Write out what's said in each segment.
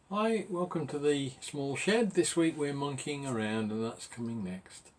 Hi, welcome to the small shed. This week we're monkeying around and that's coming next.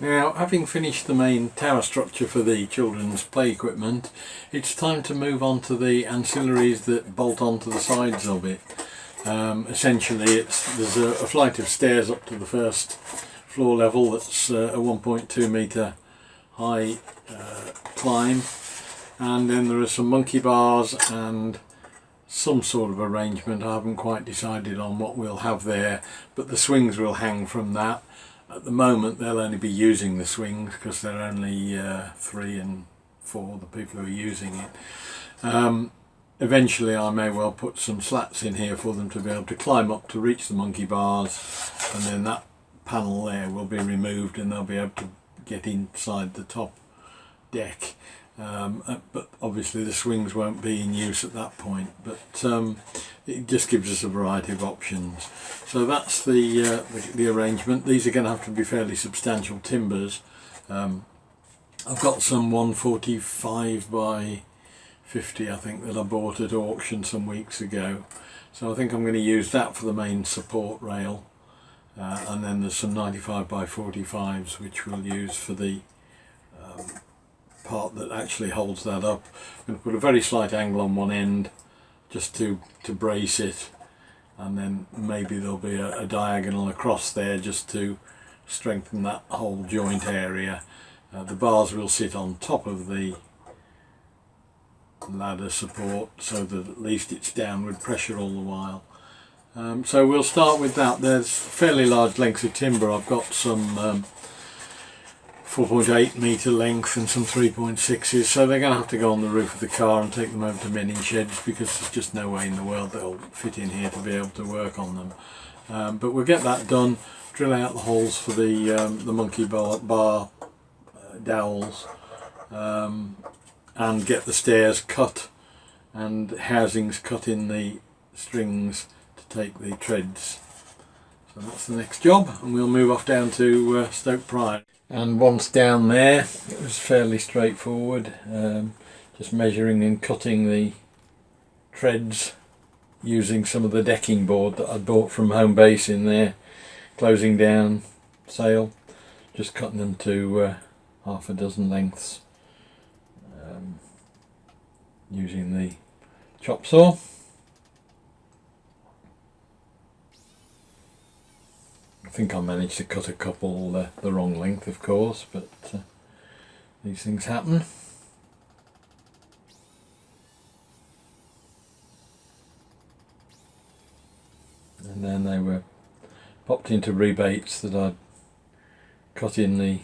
Now, having finished the main tower structure for the children's play equipment, it's time to move on to the ancillaries that bolt onto the sides of it. Essentially, there's a flight of stairs up to the first floor level that's a 1.2 metre high climb, and then there are some monkey bars and some sort of arrangement. I haven't quite decided on what we'll have there, but the swings will hang from that. At the moment they'll only be using the swings because they're only 3 and 4, the people who are using it. Eventually I may well put some slats in here for them to be able to climb up to reach the monkey bars, and then that panel there will be removed and they'll be able to get inside the top deck. But obviously the swings won't be in use at that point, but it just gives us a variety of options. So that's the arrangement. These are going to have to be fairly substantial timbers. I've got some 145 by 50 I think that I bought at auction some weeks ago, so I think I'm going to use that for the main support rail, and then there's some 95 by 45s which we'll use for the part that actually holds that up. I'm going to put a very slight angle on one end just to brace it, and then maybe there'll be a diagonal across there just to strengthen that whole joint area. The bars will sit on top of the ladder support so that at least it's downward pressure all the while. So we'll start with that. There's fairly large lengths of timber. I've got some 4.8 metre length and some 3.6s, so they're going to have to go on the roof of the car and take them over to mending sheds because there's just no way in the world they'll fit in here to be able to work on them. But we'll get that done, drill out the holes for the monkey bar dowels, and get the stairs cut and housings cut in the strings to take the treads. So that's the next job, and we'll move off down to Stoke Pride. And once down there it was fairly straightforward, just measuring and cutting the treads using some of the decking board that I bought from Home Base in their closing down sale, just cutting them to half a dozen lengths using the chop saw. I think I managed to cut a couple the wrong length, of course, but these things happen. And then they were popped into rebates that I'd cut in the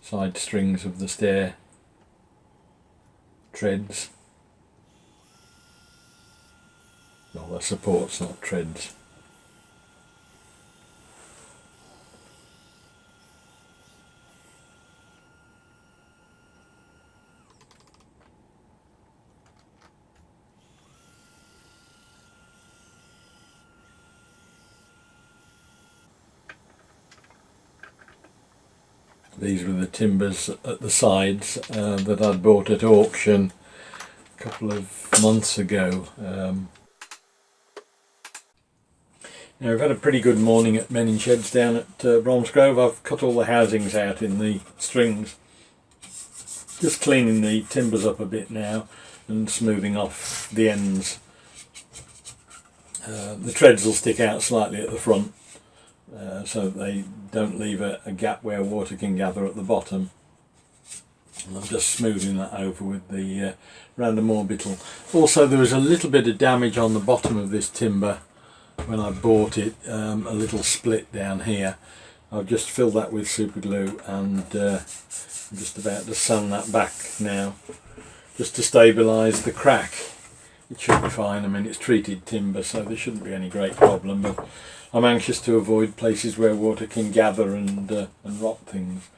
side strings of the stair treads. Well, they're supports, not treads. These were the timbers at the sides that I'd bought at auction a couple of months ago. Now we've had a pretty good morning at Mending Sheds down at Bromsgrove. I've cut all the housings out in the strings, just cleaning the timbers up a bit now and smoothing off the ends. The treads will stick out slightly at the front, so that they don't leave a gap where water can gather at the bottom. And I'm just smoothing that over with the random orbital. Also, there was a little bit of damage on the bottom of this timber when I bought it, a little split down here. I've just filled that with super glue, and I'm just about to sand that back now just to stabilise the crack. It should be fine. I mean, it's treated timber, so there shouldn't be any great problem, but I'm anxious to avoid places where water can gather and rot things.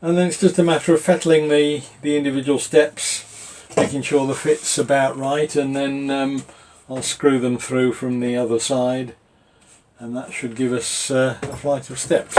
And then it's just a matter of fettling the individual steps, making sure the fit's about right, and then I'll screw them through from the other side, and that should give us a flight of steps.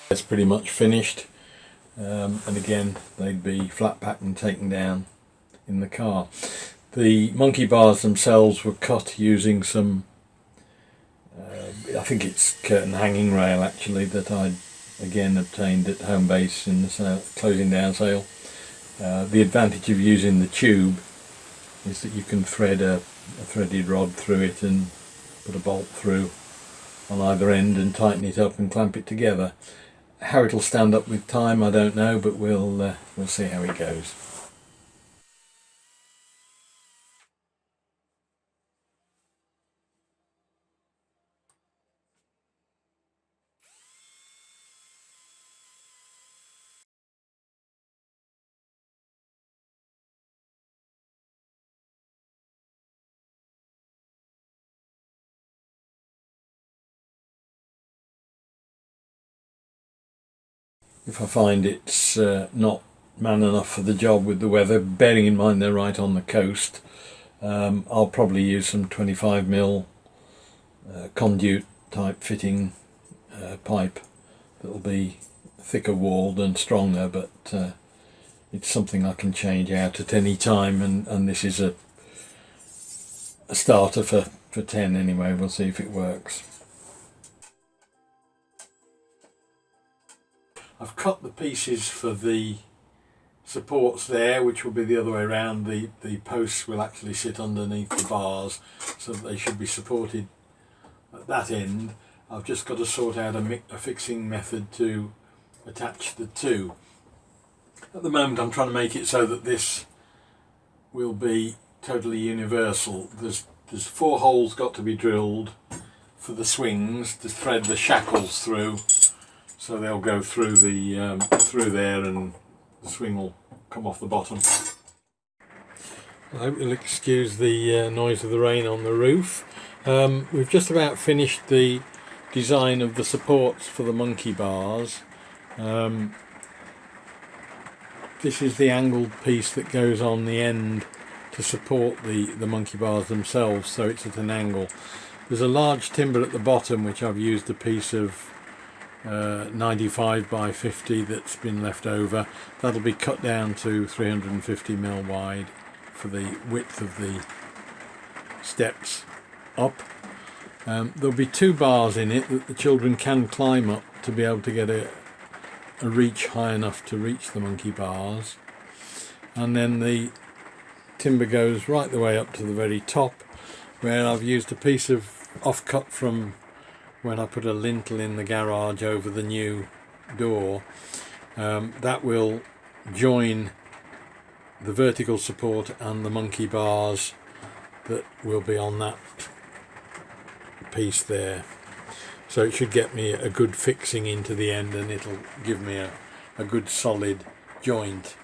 It's pretty much finished, and again they'd be flat packed and taken down in the car. The monkey bars themselves were cut using some, I think it's curtain hanging rail actually, that I'd again obtained at home base in the closing down sale. The advantage of using the tube is that you can thread a threaded rod through it and put a bolt through on either end and tighten it up and clamp it together. How it'll stand up with time I don't know, but we'll see how it goes. If I find it's not man enough for the job with the weather, bearing in mind they're right on the coast, I'll probably use some 25mm conduit type fitting pipe that'll be thicker walled and stronger, but it's something I can change out at any time, and this is a starter for 10 anyway. We'll see if it works. I've cut the pieces for the supports there, which will be the other way around. The posts will actually sit underneath the bars, so that they should be supported at that end. I've just got to sort out a fixing method to attach the two. At the moment I'm trying to make it so that this will be totally universal. There's 4 holes got to be drilled for the swings to thread the shackles through, so they'll go through through there and the swing will come off the bottom. I hope you'll excuse the noise of the rain on the roof. We've just about finished the design of the supports for the monkey bars. This is the angled piece that goes on the end to support the monkey bars themselves, so it's at an angle. There's a large timber at the bottom which I've used a piece of 95 by 50 that's been left over. That'll be cut down to 350mm wide for the width of the steps up. There'll be 2 bars in it that the children can climb up to be able to get a reach high enough to reach the monkey bars, and then the timber goes right the way up to the very top, where I've used a piece of offcut from when I put a lintel in the garage over the new door. That will join the vertical support and the monkey bars that will be on that piece there. So it should get me a good fixing into the end, and it'll give me a good solid joint.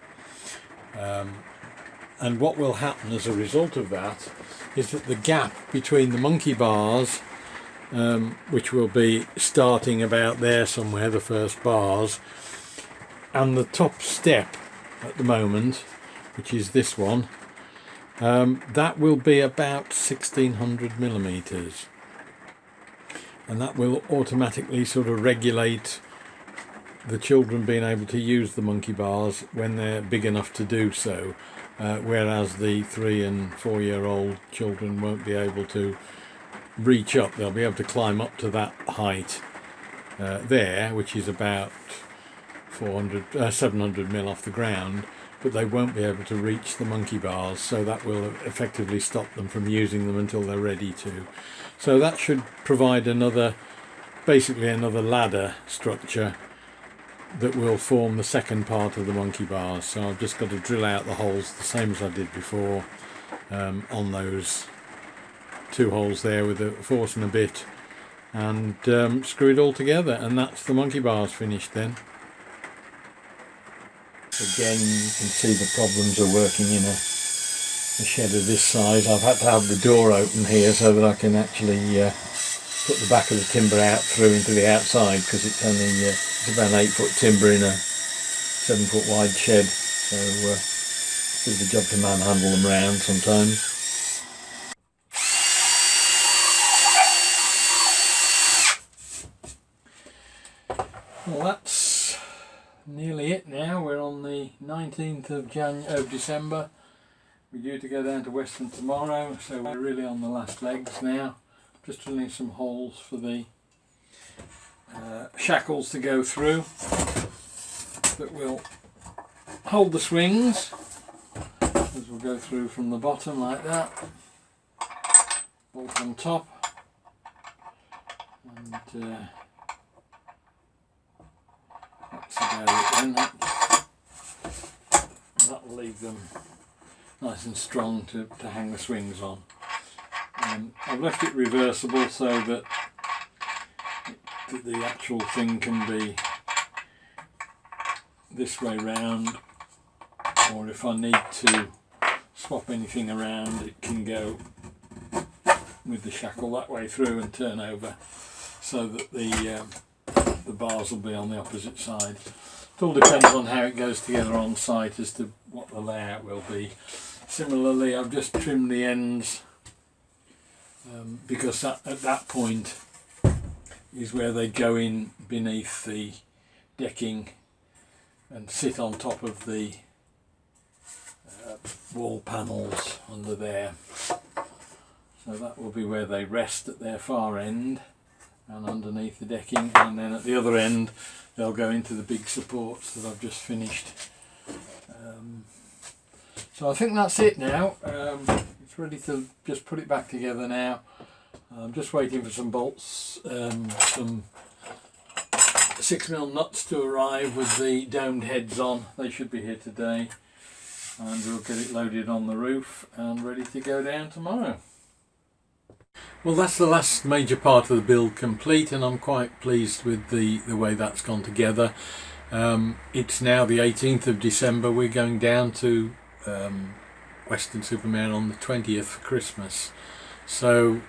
and what will happen as a result of that is that the gap between the monkey bars, which will be starting about there somewhere, the first bars, and the top step at the moment, which is this one, that will be about 1600 millimeters, and that will automatically sort of regulate the children being able to use the monkey bars when they're big enough to do so, whereas the 3 and 4 year old children won't be able to reach up. They'll be able to climb up to that height there, which is about 700 mil off the ground, but they won't be able to reach the monkey bars, so that will effectively stop them from using them until they're ready to. So that should provide basically another ladder structure that will form the second part of the monkey bars. So I've just got to drill out the holes the same as I did before, on those 2 holes there with a force and a bit, and screw it all together, and that's the monkey bars finished then. Again, you can see the problems are working in a shed of this size. I've had to have the door open here so that I can actually put the back of the timber out through into the outside, because it's only it's about an 8-foot timber in a 7-foot wide shed, so it's a bit of a job to manhandle them round sometimes. Well, that's nearly it now. We're on the 19th of December. We're due to go down to Weston tomorrow, so we're really on the last legs now. Just drilling some holes for the shackles to go through that will hold the swings, as we'll go through from the bottom like that, bolt on top, and that's about it then. That'll leave them nice and strong to hang the swings on. I've left it reversible so that the actual thing can be this way round, or if I need to swap anything around, it can go with the shackle that way through and turn over, so that the bars will be on the opposite side. It all depends on how it goes together on site as to what the layout will be. Similarly, I've just trimmed the ends, because at that point is where they go in beneath the decking and sit on top of the wall panels under there. So that will be where they rest at their far end and underneath the decking, and then at the other end they'll go into the big supports that I've just finished. So I think that's it now. It's ready to just put it back together now. I'm just waiting for some bolts, some 6mm nuts to arrive with the domed heads on. They should be here today, and we'll get it loaded on the roof and ready to go down tomorrow. Well, that's the last major part of the build complete, and I'm quite pleased with the way that's gone together. It's now the 18th of December. We're going down to Weston-super-Mare on the 20th for Christmas, so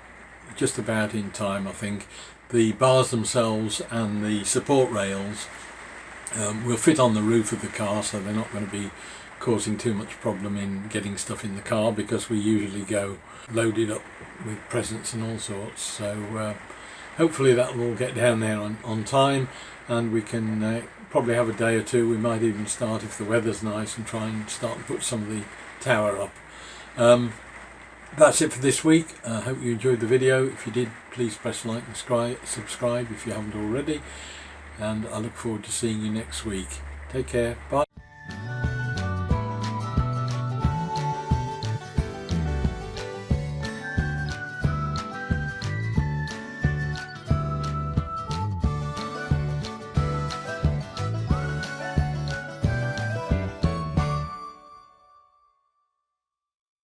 just about in time, I think. The bars themselves and the support rails will fit on the roof of the car, so they're not going to be causing too much problem in getting stuff in the car, because we usually go loaded up with presents and all sorts. So hopefully that will all get down there on time, and we can probably have a day or two. We might even start, if the weather's nice, and try and start and put some of the tower up. That's it for this week. I hope you enjoyed the video. If you did, please press like and subscribe if you haven't already, and I look forward to seeing you next week. Take care. Bye.